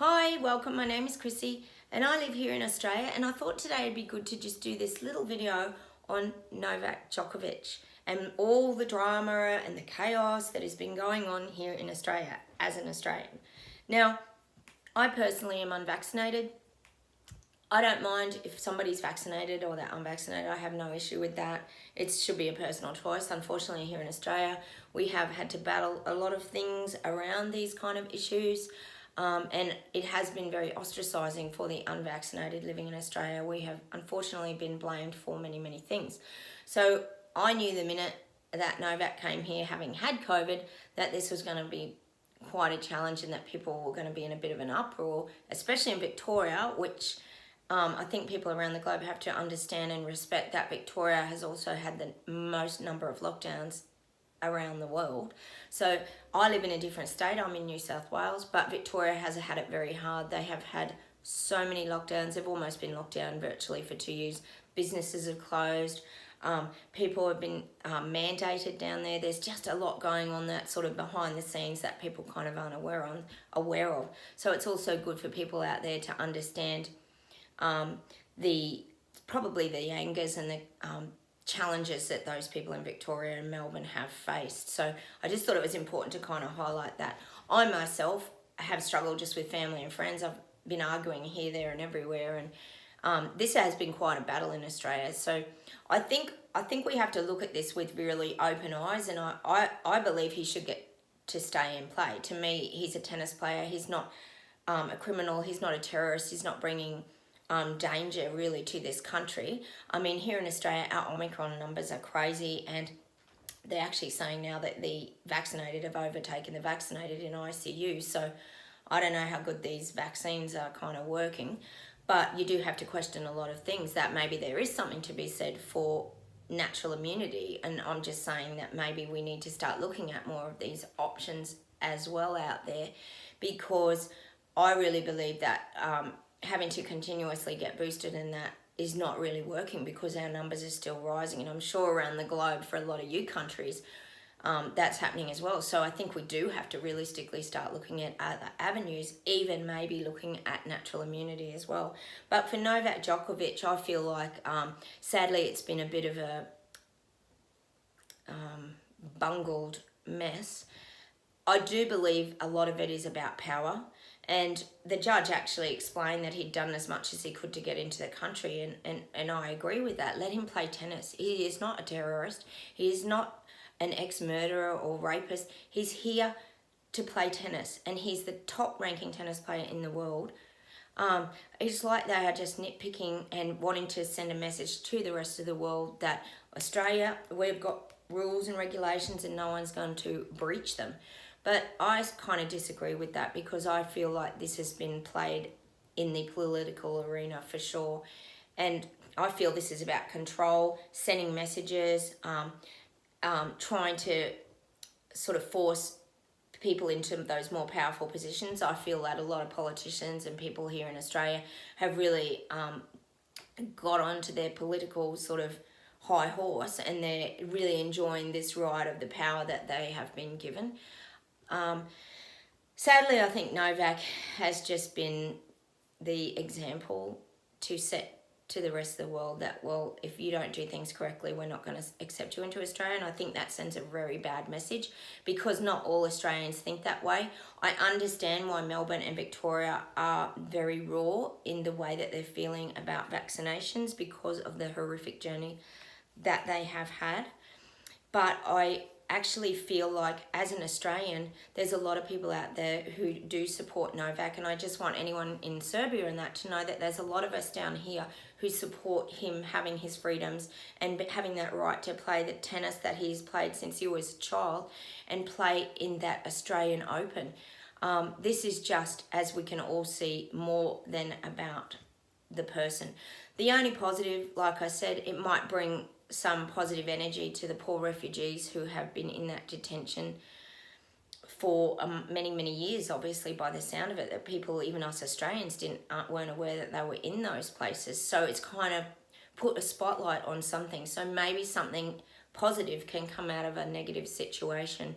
Hi, welcome. My name is Chrissy and I live here in Australia, and I thought today it'd be good to just do this little video on Novak Djokovic and all the drama and the chaos that has been going on here in Australia as an Australian. Now, I personally am unvaccinated. I don't mind if somebody's vaccinated or they're unvaccinated. I have no issue with that. It should be a personal choice. Unfortunately, here in Australia, we have had to battle a lot of things around these kind of issues. And it has been very ostracising for the unvaccinated living in Australia. We have unfortunately been blamed for many, many things. So I knew the minute that Novak came here, having had COVID, that this was going to be quite a challenge and that people were going to be in a bit of an uproar, especially in Victoria, which I think people around the globe have to understand and respect that Victoria has also had the most number of lockdowns around the world. So I live in a different state. I'm in New South Wales, but Victoria has had it very hard. They have had so many lockdowns. They've almost been locked down virtually for 2 years. Businesses have closed. People have been mandated down there. There's just a lot going on that sort of behind the scenes that people kind of aren't aware of. So it's also good for people out there to understand probably the angers and the challenges that those people in Victoria and Melbourne have faced. So I just thought it was important to kind of highlight that. I myself have struggled just with family and friends. I've been arguing here, there and everywhere, and this has been quite a battle in Australia. So I think we have to look at this with really open eyes, and I believe he should get to stay and play. To me, he's a tennis player. He's not a criminal. He's not a terrorist. He's not bringing danger really to this country. I mean, here in Australia, our Omicron numbers are crazy, and they're actually saying now that the vaccinated have overtaken the vaccinated in ICU. So I don't know how good these vaccines are kind of working, but you do have to question a lot of things. That maybe there is something to be said for natural immunity, and I'm just saying that maybe we need to start looking at more of these options as well out there, because I really believe that having to continuously get boosted and that is not really working, because our numbers are still rising, and I'm sure around the globe for a lot of you countries that's happening as well. So I think we do have to realistically start looking at other avenues, even maybe looking at natural immunity as well. But for Novak Djokovic, I feel like sadly it's been a bit of a bungled mess. I do believe a lot of it is about power. And the judge actually explained that he'd done as much as he could to get into the country, and I agree with that. Let him play tennis. He is not a terrorist. He is not an ex-murderer or rapist. He's here to play tennis, and he's the top-ranking tennis player in the world. It's like they are just nitpicking and wanting to send a message to the rest of the world that Australia, we've got rules and regulations and no one's going to breach them. But I kind of disagree with that, because I feel like this has been played in the political arena for sure. And I feel this is about control, sending messages, trying to sort of force people into those more powerful positions. I feel that a lot of politicians and people here in Australia have really got onto their political sort of high horse, and they're really enjoying this ride of the power that they have been given. Sadly, I think Novak has just been the example to set to the rest of the world that, well, if you don't do things correctly, we're not going to accept you into Australia. And I think that sends a very bad message, because not all Australians think that way. I understand why Melbourne and Victoria are very raw in the way that they're feeling about vaccinations, because of the horrific journey that they have had. But I actually feel like, as an Australian, there's a lot of people out there who do support Novak, and I just want anyone in Serbia and that to know that there's a lot of us down here who support him having his freedoms and having that right to play the tennis that he's played since he was a child and play in that Australian Open. This is just, as we can all see, more than about the person. The only positive, like I said, it might bring some positive energy to the poor refugees who have been in that detention for many, many years, obviously, by the sound of it, that people, even us Australians, weren't aware that they were in those places. So it's kind of put a spotlight on something. So maybe something positive can come out of a negative situation.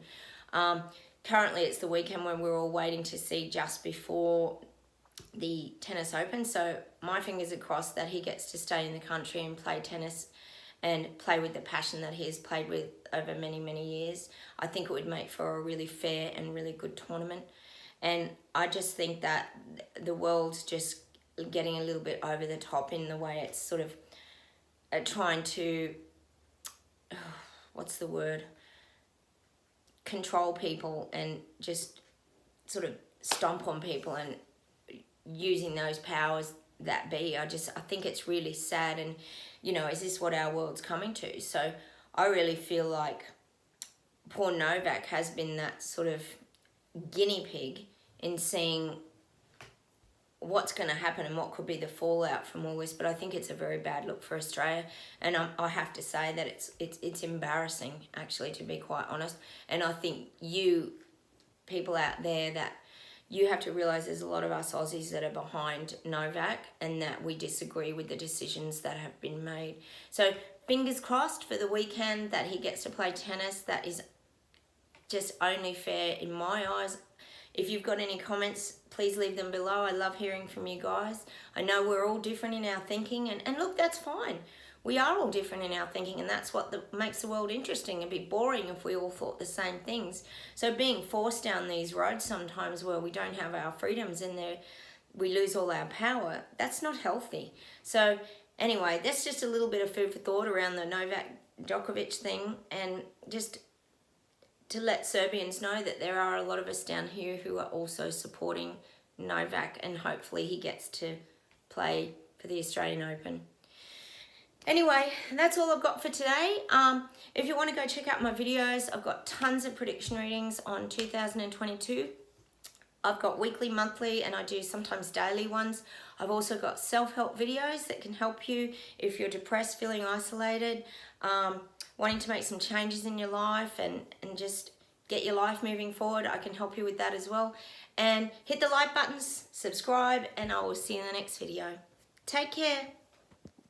Currently, it's the weekend when we're all waiting to see just before the tennis open. So my fingers are crossed that he gets to stay in the country and play tennis and play with the passion that he has played with over many, many years. I think it would make for a really fair and really good tournament. And I just think that the world's just getting a little bit over the top in the way it's sort of trying to, what's the word, control people and just sort of stomp on people and using those powers that be. I think it's really sad, and you know, is this what our world's coming to? So I really feel like poor Novak has been that sort of guinea pig in seeing what's going to happen and what could be the fallout from all this. But I think it's a very bad look for Australia, and I have to say that it's embarrassing, actually, to be quite honest. And I think you people out there, that you have to realise there's a lot of us Aussies that are behind Novak and that we disagree with the decisions that have been made. So fingers crossed for the weekend that he gets to play tennis. That is just only fair in my eyes. If you've got any comments, please leave them below. I love hearing from you guys. I know we're all different in our thinking, and look, that's fine. We are all different in our thinking, and that's what makes the world interesting. It'd be boring if we all thought the same things. So being forced down these roads sometimes where we don't have our freedoms and we lose all our power, that's not healthy. So anyway, that's just a little bit of food for thought around the Novak Djokovic thing, and just to let Serbians know that there are a lot of us down here who are also supporting Novak, and hopefully he gets to play for the Australian Open. Anyway, that's all I've got for today. If you want to go check out my videos, I've got tons of prediction readings on 2022. I've got weekly, monthly, and I do sometimes daily ones. I've also got self-help videos that can help you if you're depressed, feeling isolated, wanting to make some changes in your life and just get your life moving forward. I can help you with that as well. And hit the like buttons, subscribe, and I will see you in the next video. Take care.